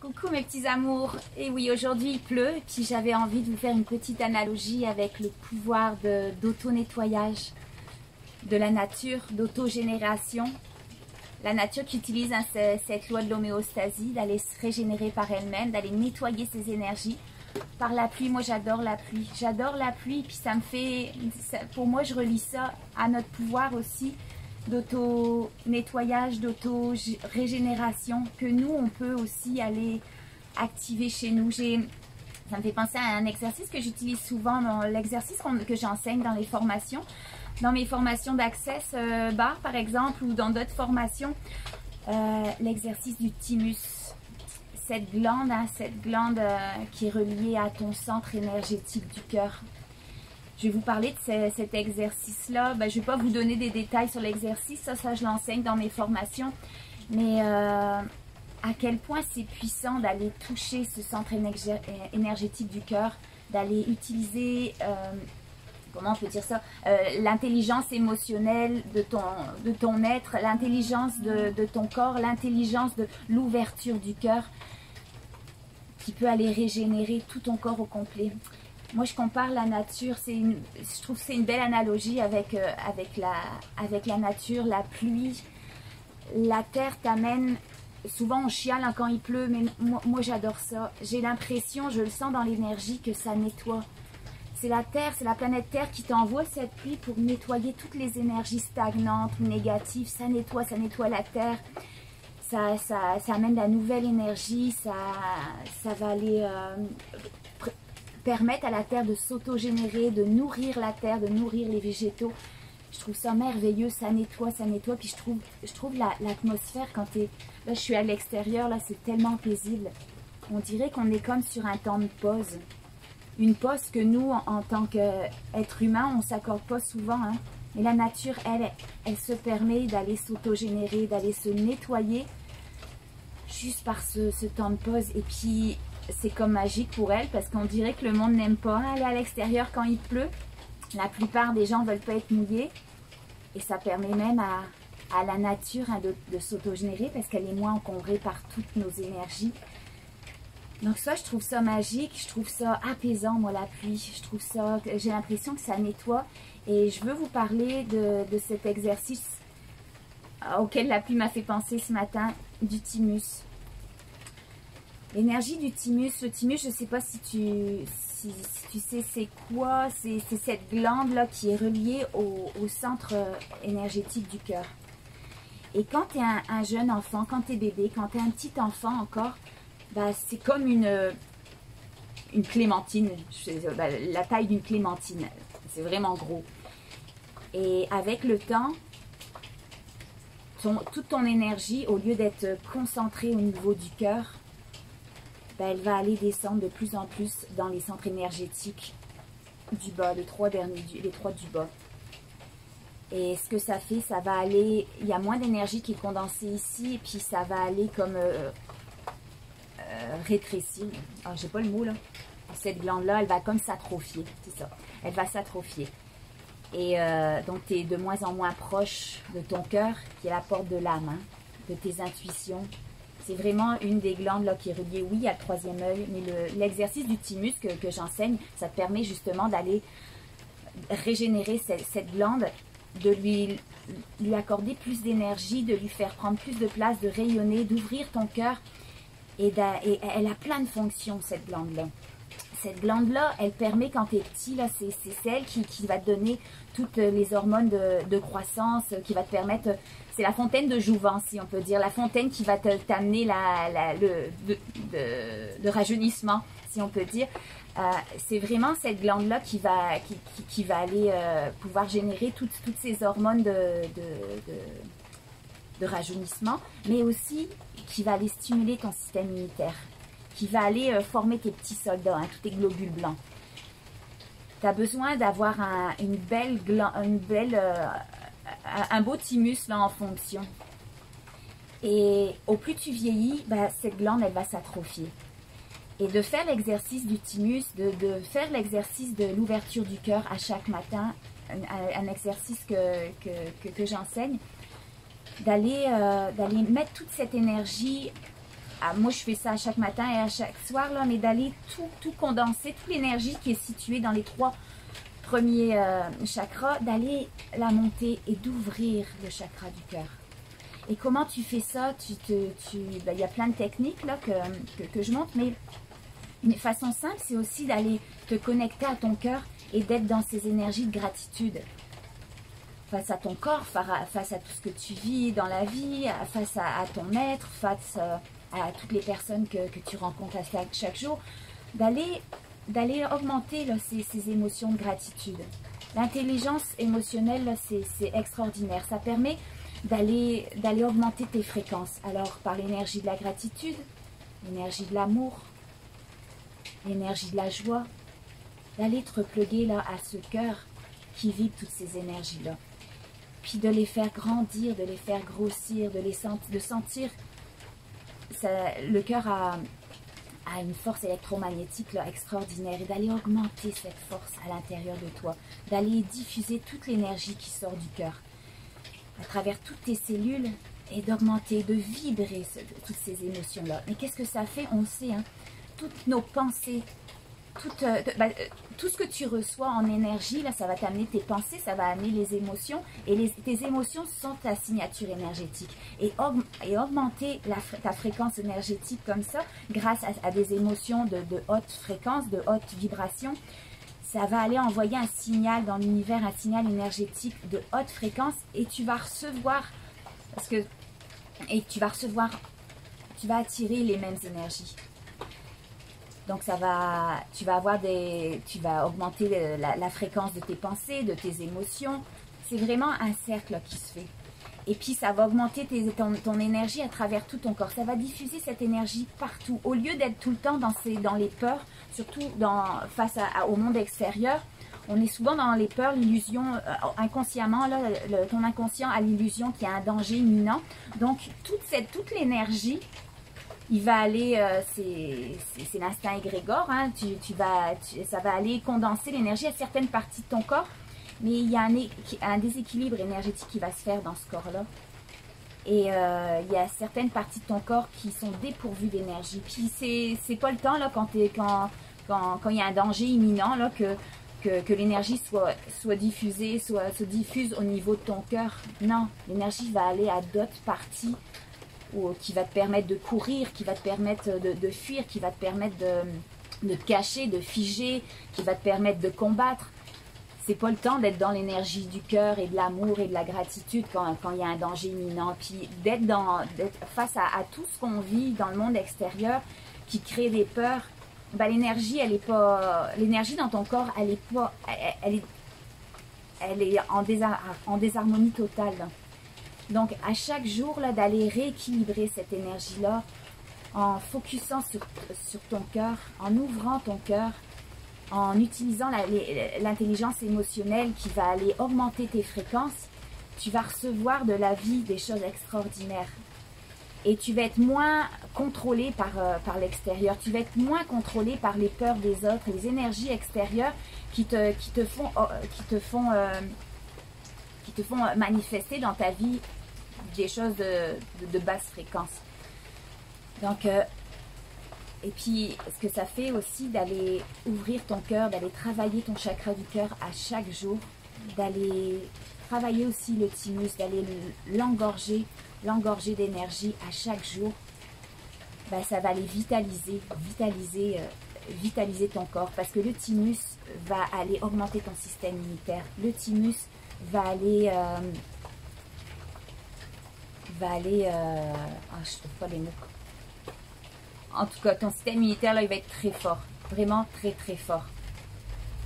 Coucou mes petits amours, et oui aujourd'hui il pleut et puis j'avais envie de vous faire une petite analogie avec le pouvoir d'auto-nettoyage de la nature, d'autogénération. La nature qui utilise cette loi de l'homéostasie, d'aller se régénérer par elle-même, d'aller nettoyer ses énergies par la pluie. Moi j'adore la pluie, puis ça me fait, pour moi je relie ça à notre pouvoir aussi d'auto-nettoyage, d'auto-régénération que nous on peut aussi aller activer chez nous. Ça me fait penser à un exercice que j'utilise souvent, dans l'exercice que j'enseigne dans les formations, dans mes formations d'Access Bar par exemple, ou dans d'autres formations, l'exercice du thymus. Cette glande qui est reliée à ton centre énergétique du cœur. Je vais vous parler de cet exercice-là. Je ne vais pas vous donner des détails sur l'exercice, ça je l'enseigne dans mes formations. Mais à quel point c'est puissant d'aller toucher ce centre énergétique du cœur, d'aller utiliser, comment on peut dire ça, l'intelligence émotionnelle de ton être, l'intelligence de ton corps, l'intelligence de l'ouverture du cœur, qui peut aller régénérer tout ton corps au complet. Moi, je compare la nature, je trouve que c'est une belle analogie avec la nature, la pluie. La terre t'amène, souvent on chiale quand il pleut, mais moi j'adore ça. J'ai l'impression, je le sens dans l'énergie, que ça nettoie. C'est la terre, c'est la planète Terre qui t'envoie cette pluie pour nettoyer toutes les énergies stagnantes ou négatives. Ça nettoie la terre. Ça amène de la nouvelle énergie, ça va aller permettre à la terre de s'autogénérer, de nourrir la terre, de nourrir les végétaux. Je trouve ça merveilleux, ça nettoie, puis je trouve l'atmosphère quand là je suis à l'extérieur, là c'est tellement paisible. On dirait qu'on est comme sur un temps de pause. Une pause que nous, en tant qu'être humain, on ne s'accorde pas souvent, hein. Mais la nature, elle se permet d'aller s'autogénérer, d'aller se nettoyer juste par ce temps de pause. Et puis c'est comme magique pour elle, parce qu'on dirait que le monde n'aime pas aller à l'extérieur quand il pleut. La plupart des gens ne veulent pas être mouillés. Et ça permet même à la nature, hein, de s'autogénérer, parce qu'elle est moins encombrée par toutes nos énergies. Donc ça, je trouve ça magique, je trouve ça apaisant, moi, la pluie. Je trouve ça, j'ai l'impression que ça nettoie. Et je veux vous parler de cet exercice auquel la pluie m'a fait penser ce matin, du thymus. L'énergie du thymus, le thymus, je ne sais pas si tu sais c'est quoi, c'est cette glande-là qui est reliée au centre énergétique du cœur. Et quand tu es un jeune enfant, quand tu es bébé, quand tu es un petit enfant encore, c'est comme une clémentine, la taille d'une clémentine, c'est vraiment gros. Et avec le temps, toute ton énergie, au lieu d'être concentrée au niveau du cœur, elle va aller descendre de plus en plus dans les centres énergétiques du bas, les trois du bas. Et ce que ça fait, ça va aller, il y a moins d'énergie qui est condensée ici, et puis ça va aller comme rétrécir. Ah, j'ai pas le mot là. Cette glande-là, elle va comme s'atrophier, c'est ça. Elle va s'atrophier. Et donc, tu es de moins en moins proche de ton cœur, qui est la porte de l'âme, hein, de tes intuitions. C'est vraiment une des glandes là, qui est reliée, oui, à le troisième œil, mais l'exercice du thymus que j'enseigne, ça te permet justement d'aller régénérer cette glande, de lui accorder plus d'énergie, de lui faire prendre plus de place, de rayonner, d'ouvrir ton cœur. Et elle a plein de fonctions, cette glande-là. Cette glande-là, elle permet, quand tu es petit, c'est celle qui va te donner toutes les hormones de croissance, qui va te permettre, c'est la fontaine de jouvence, si on peut dire, la fontaine qui va t'amener le rajeunissement, si on peut dire. C'est vraiment cette glande-là qui va aller pouvoir générer toutes ces hormones de rajeunissement, mais aussi qui va aller stimuler ton système immunitaire, qui va aller former tes petits soldats, hein, tous tes globules blancs. Tu as besoin d'avoir un beau thymus là, en fonction. Et au plus tu vieillis, cette glande, elle va s'atrophier. Et de faire l'exercice du thymus, de faire l'exercice de l'ouverture du cœur à chaque matin, un exercice que j'enseigne, d'aller mettre toute cette énergie moi je fais ça à chaque matin et à chaque soir, là, mais d'aller tout condenser, toute l'énergie qui est située dans les 3 premiers chakras, d'aller la monter et d'ouvrir le chakra du cœur. Et comment tu fais ça? Ben, y a plein de techniques là, que je montre, mais une façon simple, c'est aussi d'aller te connecter à ton cœur et d'être dans ces énergies de gratitude. Face à ton corps, face à tout ce que tu vis dans la vie, face à ton être, face à toutes les personnes que tu rencontres chaque jour, d'aller augmenter là, ces émotions de gratitude. L'intelligence émotionnelle, c'est extraordinaire. Ça permet d'aller augmenter tes fréquences. Alors, par l'énergie de la gratitude, l'énergie de l'amour, l'énergie de la joie, d'aller te repluguer là, à ce cœur qui vibre toutes ces énergies-là. Puis de les faire grandir, de les faire grossir, de sentir le cœur a une force électromagnétique là, extraordinaire et d'aller augmenter cette force à l'intérieur de toi, d'aller diffuser toute l'énergie qui sort du cœur à travers toutes tes cellules et d'augmenter, de vibrer toutes ces émotions-là. Mais qu'est-ce que ça fait? On le sait, hein, toutes nos pensées, tout ce que tu reçois en énergie, là, ça va t'amener tes pensées, ça va amener les émotions, et tes émotions sont ta signature énergétique. Et augmenter ta fréquence énergétique comme ça, grâce à des émotions de haute fréquence, de haute vibration, ça va aller envoyer un signal dans l'univers, un signal énergétique de haute fréquence, et tu vas recevoir, tu vas attirer les mêmes énergies. Donc tu vas augmenter la fréquence de tes pensées, de tes émotions. C'est vraiment un cercle qui se fait. Et puis ça va augmenter ton énergie à travers tout ton corps. Ça va diffuser cette énergie partout. Au lieu d'être tout le temps dans les peurs, surtout face au monde extérieur, on est souvent dans les peurs, l'illusion, inconsciemment, là, ton inconscient a l'illusion qu'il y a un danger imminent. Donc toute l'énergie, il va aller, c'est l'instinct égrégore, hein, ça va aller condenser l'énergie à certaines parties de ton corps, mais il y a un déséquilibre énergétique qui va se faire dans ce corps-là. Et il y a certaines parties de ton corps qui sont dépourvues d'énergie. Puis c'est pas le temps, là, quand il y a un danger imminent, là, que l'énergie soit diffusée, se diffuse au niveau de ton cœur. Non, l'énergie va aller à d'autres parties, qui va te permettre de courir, qui va te permettre de fuir, qui va te permettre de te cacher, de figer, qui va te permettre de combattre. C'est pas le temps d'être dans l'énergie du cœur et de l'amour et de la gratitude quand il y a un danger imminent. Puis d'être face à tout ce qu'on vit dans le monde extérieur qui crée des peurs. Ben, l'énergie dans ton corps, elle est en désharmonie totale. Donc, à chaque jour, là, d'aller rééquilibrer cette énergie-là en focusant sur ton cœur, en ouvrant ton cœur, en utilisant l'intelligence émotionnelle qui va aller augmenter tes fréquences, tu vas recevoir de la vie des choses extraordinaires. Et tu vas être moins contrôlé par l'extérieur. Tu vas être moins contrôlé par les peurs des autres, les énergies extérieures qui te font manifester dans ta vie des choses de basse fréquence. Donc, et puis, ce que ça fait aussi d'aller ouvrir ton cœur, d'aller travailler ton chakra du cœur à chaque jour, d'aller travailler aussi le thymus, d'aller l'engorger d'énergie à chaque jour, ben, ça va aller vitaliser ton corps, parce que le thymus va aller augmenter ton système immunitaire. Le thymus va aller je trouve pas les mots. En tout cas, ton système immunitaire, là, il va être très fort. Vraiment très, très fort.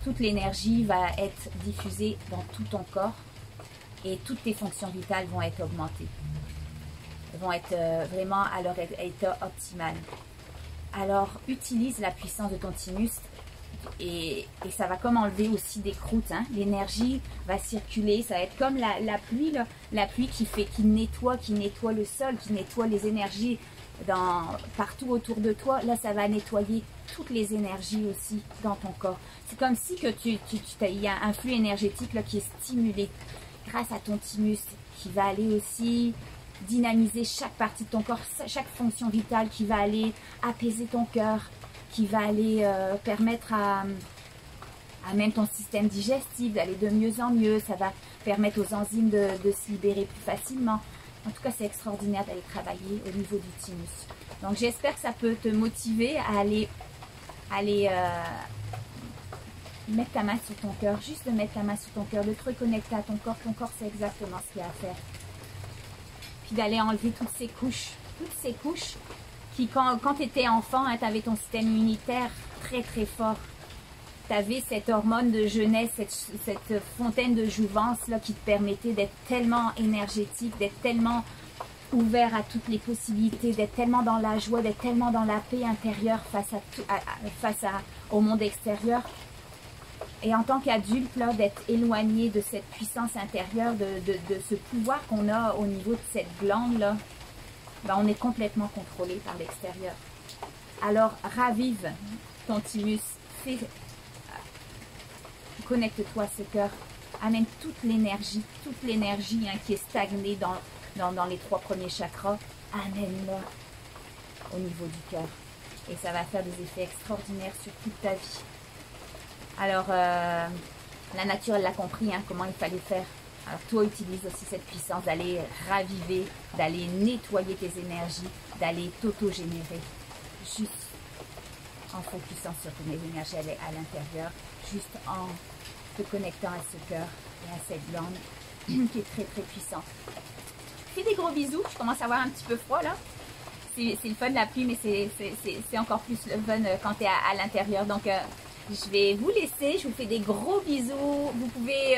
Toute l'énergie va être diffusée dans tout ton corps et toutes tes fonctions vitales vont être augmentées. Elles vont être vraiment à leur état optimal. Alors, utilise la puissance de ton thymus et ça va comme enlever aussi des croûtes. Hein. L'énergie va circuler, ça va être comme la pluie, là, la pluie qui nettoie le sol, qui nettoie les énergies partout autour de toi. Là, ça va nettoyer toutes les énergies aussi dans ton corps. C'est comme si il y a un flux énergétique là, qui est stimulé grâce à ton thymus, qui va aller aussi dynamiser chaque partie de ton corps, chaque fonction vitale qui va aller apaiser ton cœur, qui va aller permettre à même ton système digestif d'aller de mieux en mieux. Ça va permettre aux enzymes de se libérer plus facilement. En tout cas, c'est extraordinaire d'aller travailler au niveau du thymus. Donc, j'espère que ça peut te motiver à aller mettre ta main sur ton cœur, juste de mettre ta main sur ton cœur, de te reconnecter à ton corps. Ton corps, c'est exactement ce qu'il y a à faire. Puis d'aller enlever toutes ces couches qui, quand tu étais enfant, hein, tu avais ton système immunitaire très très fort. Tu avais cette hormone de jeunesse, cette fontaine de jouvence là, qui te permettait d'être tellement énergétique, d'être tellement ouvert à toutes les possibilités, d'être tellement dans la joie, d'être tellement dans la paix intérieure face au monde extérieur. Et en tant qu'adulte, d'être éloigné de cette puissance intérieure, de ce pouvoir qu'on a au niveau de cette glande-là, ben on est complètement contrôlé par l'extérieur. Alors, ravive ton thymus, connecte-toi à ce cœur, amène toute l'énergie hein, qui est stagnée dans les 3 premiers chakras, amène-la au niveau du cœur. Et ça va faire des effets extraordinaires sur toute ta vie. Alors, la nature, elle l'a compris, hein, comment il fallait faire. Alors, toi, utilise aussi cette puissance d'aller raviver, d'aller nettoyer tes énergies, d'aller t'auto-générer. Juste en focusant sur tes énergies à l'intérieur, juste en te connectant à ce cœur et à cette glande qui est très, très puissante. Je fais des gros bisous. Je commence à avoir un petit peu froid, là. C'est le fun de la pluie, mais c'est encore plus le fun quand tu es à l'intérieur. Donc, je vais vous laisser, je vous fais des gros bisous. Vous pouvez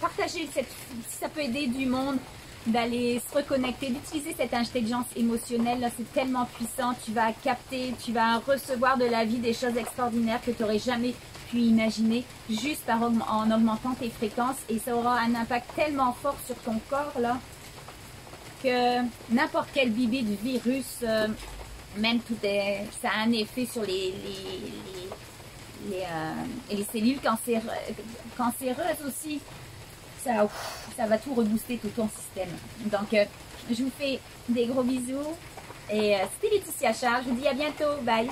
partager si ça peut aider du monde d'aller se reconnecter, d'utiliser cette intelligence émotionnelle. Là, c'est tellement puissant. Tu vas capter, tu vas recevoir de la vie des choses extraordinaires que tu n'aurais jamais pu imaginer juste en augmentant tes fréquences. Et ça aura un impact tellement fort sur ton corps là que n'importe quel bibi de virus, même ça a un effet sur les cellules cancéreuses aussi. Ça va tout rebooster, tout ton système. Donc, je vous fais des gros bisous. Et c'était Laetitia Charles. Je vous dis à bientôt. Bye.